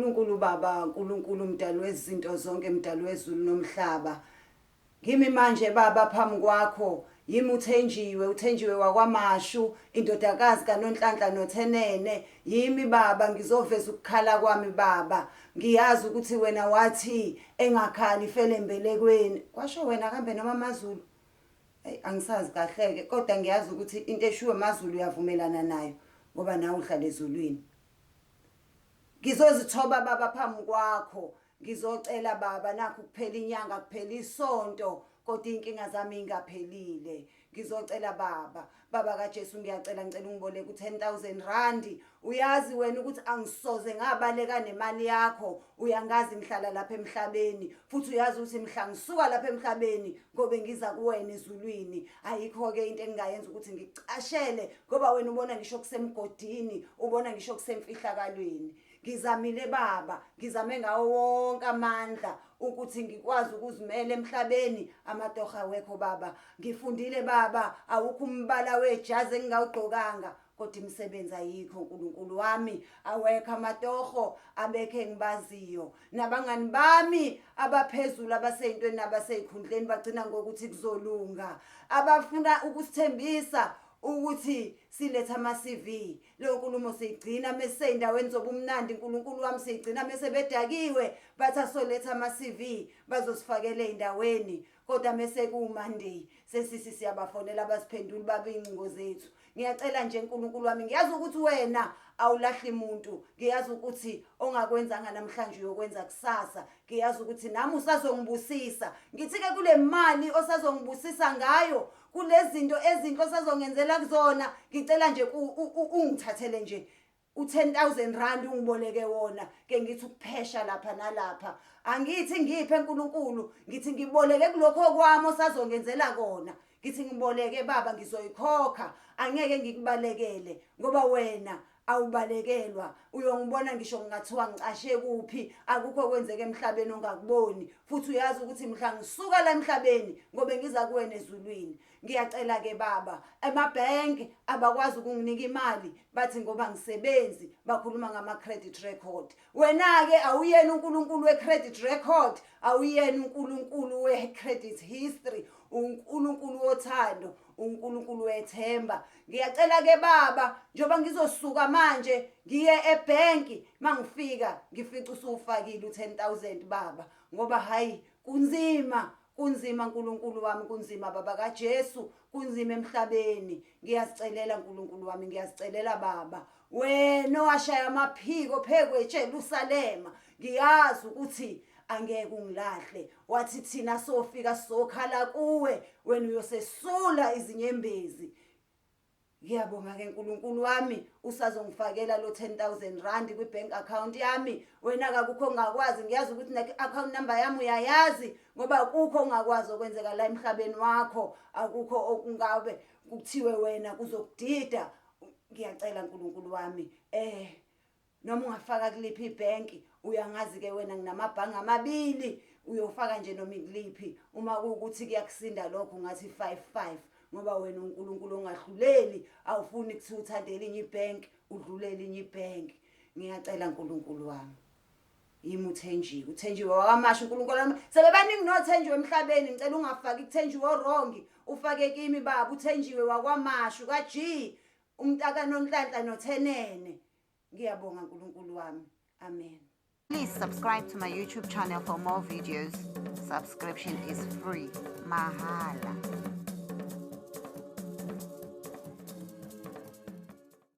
uNkulunkulu Baba, uNkulunkulu mdali wezinto zonke, mdali wezulu nomhlaba. Ngimi manje Baba phambi kwakho, yimi uThenjiwe wakwaMashu, indodakazi kaNonhlanhla noThenene. Yimi Baba, ngizoveza ukukhala kwami Baba. Ngiyazi ukuthi wena wathi Engakhali ifela embelekweni. Kwasho wena kambe noma amaZulu? Angisazi kahleke, kodwa ngiyazi ukuthi into eshiwe amaZulu uyavumelana nayo ngoba nawe uhlala ezulwini. Ngizozithoba Baba phambi kwakho, ngizocela Baba nakho kuphela inyanga, kuphela isonto, kodwa inkinga zami ingaphelile. Ngizocela Baba kaJesu, ngicela ungiboleke u10,000 rand. Uyazi wena ukuthi angisoze ngabaleka nemali yakho, uyangazi ngihlala lapha emhlabeni, futhi uyazi ukuthi mhla ngisuka lapha emhlabeni ngobe ngiza kuwena ezulwini. Ayikho ke into engingayenza ukuthi ngicashele ngoba wena ubona ngisho kusemgodini, ubona ngisho kusemfihlakalweni. Ngizamile Baba, ngizame ngawo wonke amandla ukuthi ngikwazi ukuzimela emhlabeni, amatoha wekho Baba. Ngifundile Baba, awukho umbala wejazi engingawugqokanga, kodwa imisebenzi ayikho uNkulunkulu wami. Awekho amatoho abekhe ngibaziyo, nabangani bami abaphezulu abaseyintweni nabaseyikhundleni bagcina ngokuthi kuzolunga, abafuna ukusithembisa ukuthi siletha ama-CV. Leyo nkulumo siyigcina meseyindaweni zobumnandi uNkulunkulu wami, siyigcina mesebedakiwe bathi asoletha ama-CV bazosifakela ey'ndaweni, kodwa mese kuMonday sesithi siyabafonela abasiphenduli babe iy'ncingo zethu. Ngiyacela nje uNkulunkulu wami, ngiyazi ukuthi wena awulahli muntu, ngiyazi ukuthi ongakwenzanga namhlanje uyokwenza kusasa, ngiyazi ukuthi nami usazongibusisa. Ngithi-ke kule mali osazongibusisa ngayo, kulezi zinto ezinhle osazongenzela kuzona, ngicela nje ungithathele nje u10,000 rand ungiboleke wona. Ke ngithi ukuphesha lapha nalapha, angithi ngiphe uNkulunkulu, ngithi ngiboleke kulokho kwami osazongenzela kona. Ngithi ngiboleke Baba, ngizoyikhokha, angeke ngikubalekele ngoba wena awubalekelwa. Uyongibona ngisho ngingathiwa ngicashe kuphi, akukho kwenzeka emhlabeni ongakuboni, futhi uyazi ukuthi mhla ngisuka la emhlabeni ngobe ngiza kuwena ezulwini. Ngiyacela ke Baba, emabhenki abakwazi ukunginika imali, bathi ngoba ngisebenzi bakhuluma ngama-credit record. Wena-ke awuyena uNkulunkulu we-credit record, awuyena uNkulunkulu we-credit history, uNkulunkulu wothando, uNkulunkulu wethemba. Ngiyacela ke Baba, njoba ngizosuka manje ngiye ebhenki, mangifika ngifica usufakile u10,000 Baba, ngoba hayi kunzima uNkulunkulu wami, kunzima Baba kaJesu, kunzima emhlabeni. Ngiyazicelela uNkulunkulu wami, ngiyazicelela Baba, wena owashaya amaphiko phekwetshelusalema, ngiyazi ukuthi angeke ungilahle. Wathi thina sofika sokhala kuwe, wena uyosesula izinyembezi. Ngiyabonga ke uNkulunkulu wami, usazongifakela lo 10,000 rand kwi-bank account yami. Wena akukho ongakwazi, ngiyazi ukuthi ne-account number yami uyayazi, ngoba akukho ongakwazi okwenzeka la emhlabeni wakho, akukho okungabe kuthiwe wena kuzokudida. Ngiyacela uNkulunkulu wami, noma ungafaka kuliphi ibhenki, uyangazi ke wena nginamabhangi amabili, uyofaka nje noma ikuliphi. Uma kuwukuthi kuyakusinda lokho ngathi 5-5, ngoba wena uNkulunkulu ongahluleli, awufuni kuthi uthande elinye ibhenki udlule elinye ibhenki. Ngiyacela uNkulunkulu wami, yimi uThenjiwe wakwaMashu uNkulunkulu wami. Sebebaningi noThenjiwe emhlabeni, ngicela ungafaki uThenjiwe orongi, ufake kimi Baba uThenjiwe wakwaMashu kaG, umntaka Nonhlanhla noThenene. Ngiyabonga uNkulunkulu wami. Amen. Please subscribe to my YouTube channel for more videos. Subscription is free. Mahala.